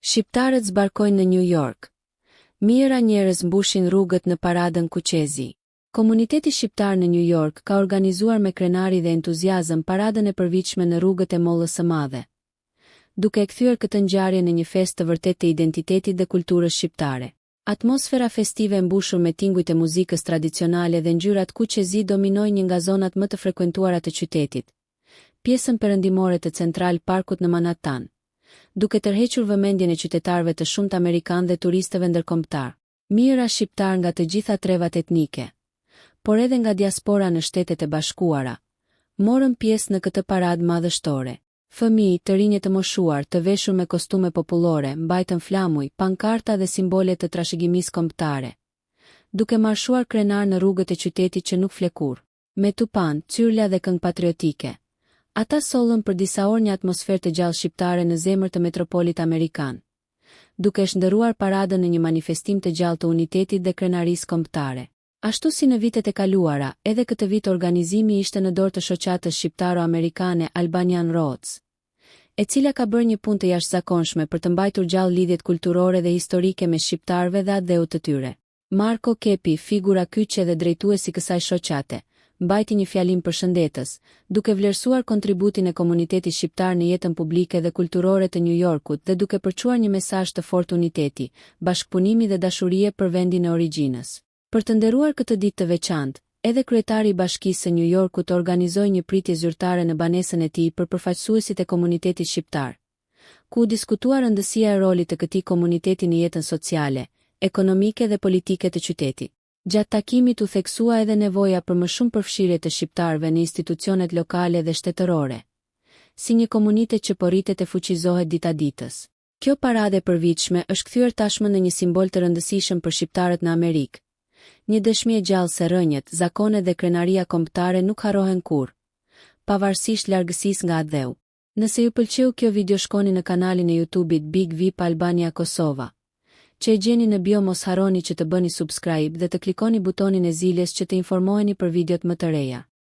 Shqiptarët zbarkojnë në New York. Mijëra njerëz mbushin rrugët në paradën Kuqezi. Komuniteti shqiptar në New York ka organizuar me krenari dhe entuziazëm paradën e përvitshme në rrugët e Mollës së Madhe, duke e kthyer këtë ngjarje në një festë të vërtetë të identitetit dhe kulturës shqiptare. Atmosfera festive e mbushur me tingujt e muzikës tradicionale dhe ngjyrat Kuqezi dominoi një nga zonat më të frekuentuara të qytetit, pjesën perëndimore të Central Parkut në Manhattan, duke tërhequr vëmendjen e qytetarëve të shumtë amerikanë dhe turistëve ndërkombëtar. Mijëra shqiptar nga të gjitha trevat etnike, por edhe nga diaspora në Shtetet e Bashkuara, morën pjesë në këtë paradë madhështore. Fëmijë, të rinj të moshuar, të veshur me kostume popullore, mbajtën flamuj, pankarta dhe simbole të trashëgimisë kombëtare, duke marshuar krenar në rrugët e qytetit që nuk flekur, me tupan, cyrla dhe këngë patriotike. Ata sollën për disa orë një atmosferë të gjallë shqiptare në zemër të metropolit amerikan, duke shndërruar paradën në një manifestim të gjallë të unitetit dhe krenarisë kombëtare. Ashtu si në vitet e kaluara, edhe këtë vit organizimi ishte në dorë të shoqatës shqiptaro-amerikane Albanian Roots, e cila ka bërë një punë të jashtëzakonshme për të mbajtur gjallë lidhjet kulturore dhe historike me shqiptarëve dhe atdheut të tyre. Marko Kepi, figura kyçe dhe drejtuesi kësaj shoqate, mbajti një fjalim përshëndetës, duke vlerësuar kontributin e komunitetit shqiptar në jetën publike dhe kulturore të New Yorkut dhe duke përçuar një mesazh të fortë uniteti, bashkëpunimi dhe dashurie për vendin e origjinës. Për të nderuar këtë ditë të veçantë, edhe kryetari i Bashkisë së New Yorkut organizoi një pritje zyrtare në banesën e tij për përfaqësuesit e komunitetit shqiptar, ku u diskutua rëndësia e rolit të këtij komuniteti në jetën sociale, ekonomike dhe politike të qytetit. Gjatë takimit u theksua edhe nevoja për më shumë përfshirje të shqiptarëve në institucionet lokale dhe shtetërore, si një komunitet që po rritet e fuqizohet ditaditës. Kjo paradë e përvitshme është kthyer tashmë në një simbol të rëndësishëm për shqiptarët në Amerikë. Një dëshmi e gjallë se rrënjët, zakonet dhe krenaria kombëtare nuk harrohen kurrë, pavarësisht largësisë nga atdheu. Nëse ju pëlqeu kjo video, shkoni në kanalin e YouTube-it Big VIP Albania Kosova, që e gjeni në bio. Mos harroni që të bëni subscribe dhe të klikoni butonin e ziljes që të informoheni për videot më të reja.